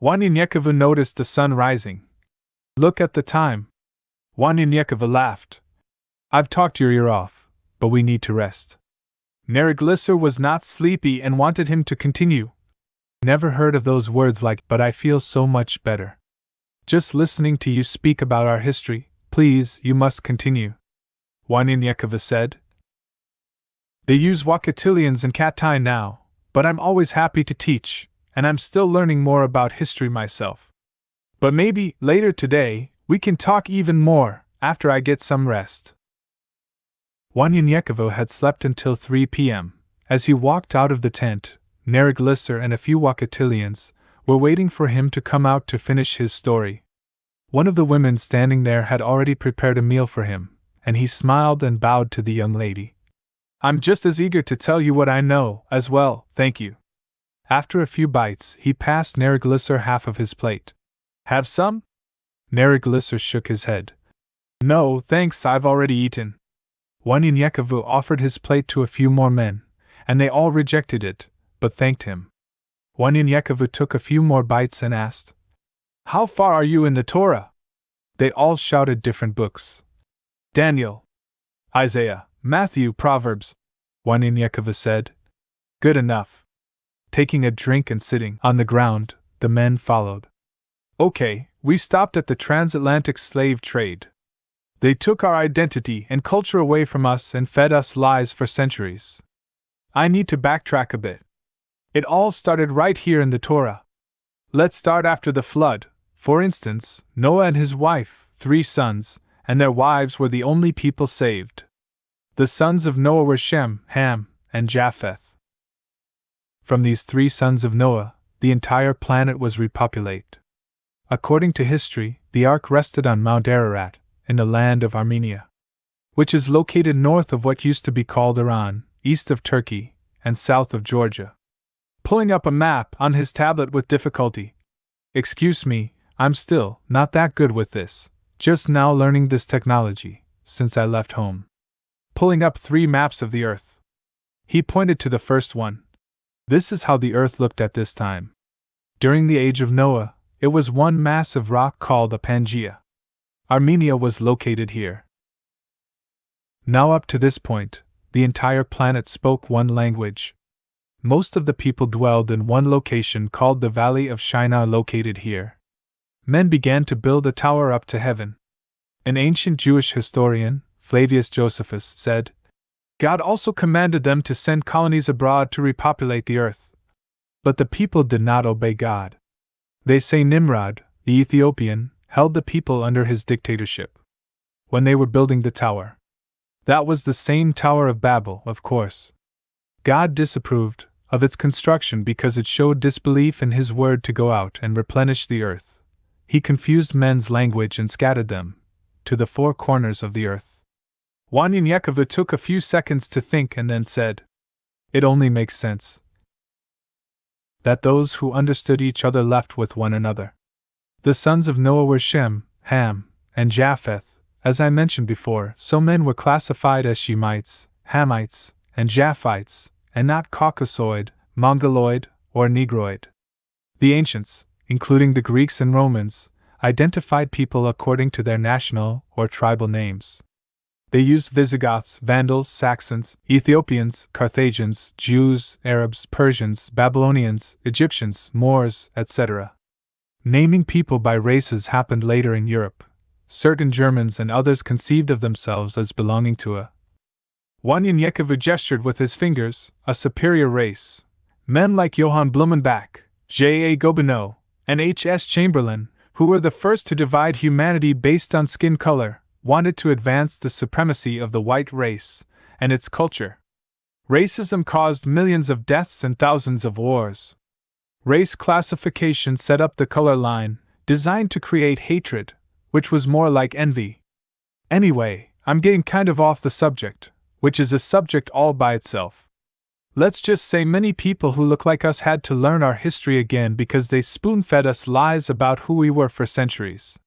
Wanyanyekova noticed the sun rising. Look at the time. Wanyanyekova laughed. I've talked your ear off, but we need to rest. Neriglissar was not sleepy and wanted him to continue. Never heard of those words like, but I feel so much better. Just listening to you speak about our history, please, you must continue. Wanyanyekova said. They use Wakatilians and Katai now, but I'm always happy to teach, and I'm still learning more about history myself. But maybe, later today, we can talk even more, after I get some rest. Wanyanyekova had slept until 3 p.m. As he walked out of the tent, Neriglissar and a few Wakatilians were waiting for him to come out to finish his story. One of the women standing there had already prepared a meal for him, and he smiled and bowed to the young lady. I'm just as eager to tell you what I know, as well, thank you. After a few bites, he passed Neriglissar half of his plate. Have some? Neriglissar shook his head. No, thanks, I've already eaten. Wanyanyekova offered his plate to a few more men, and they all rejected it, but thanked him. Wanyanyekova took a few more bites and asked, How far are you in the Torah? They all shouted different books. Daniel, Isaiah, Matthew, Proverbs, Wanyanyekova said. Good enough. Taking a drink and sitting on the ground, the men followed. Okay, we stopped at the transatlantic slave trade. They took our identity and culture away from us and fed us lies for centuries. I need to backtrack a bit. It all started right here in the Torah. Let's start after the flood. For instance, Noah and his wife, 3 sons, and their wives were the only people saved. The sons of Noah were Shem, Ham, and Japheth. From these 3 sons of Noah, the entire planet was repopulated. According to history, the ark rested on Mount Ararat, in the land of Armenia, which is located north of what used to be called Iran, east of Turkey, and south of Georgia. Pulling up a map on his tablet with difficulty. Excuse me, I'm still not that good with this, just now learning this technology, since I left home. Pulling up 3 maps of the earth. He pointed to the first one. This is how the earth looked at this time. During the age of Noah, it was one massive rock called a Pangaea. Armenia was located here. Now up to this point, the entire planet spoke one language. Most of the people dwelled in one location called the Valley of Shinar located here. Men began to build a tower up to heaven. An ancient Jewish historian, Flavius Josephus, said, God also commanded them to send colonies abroad to repopulate the earth. But the people did not obey God. They say Nimrod, the Ethiopian, held the people under his dictatorship when they were building the tower. That was the same Tower of Babel, of course. God disapproved of its construction because it showed disbelief in his word to go out and replenish the earth. He confused men's language and scattered them to the 4 corners of the earth. Wanyanyekova took a few seconds to think and then said, It only makes sense that those who understood each other left with one another. The sons of Noah were Shem, Ham, and Japheth. As I mentioned before, so men were classified as Shemites, Hamites, and Japhites, and not Caucasoid, Mongoloid, or Negroid. The ancients, including the Greeks and Romans, identified people according to their national or tribal names. They used Visigoths, Vandals, Saxons, Ethiopians, Carthagins, Jews, Arabs, Persians, Babylonians, Egyptians, Moors, etc. Naming people by races happened later in Europe. Certain Germans and others conceived of themselves as belonging to a Wanyanyekova gestured with his fingers, a superior race. Men like Johann Blumenbach, J.A. Gobineau, and H.S. Chamberlain, who were the first to divide humanity based on skin color, wanted to advance the supremacy of the white race and its culture. Racism caused millions of deaths and thousands of wars. Race classification set up the color line, designed to create hatred, which was more like envy. Anyway, I'm getting kind of off the subject, which is a subject all by itself. Let's just say many people who look like us had to learn our history again because they spoon-fed us lies about who we were for centuries.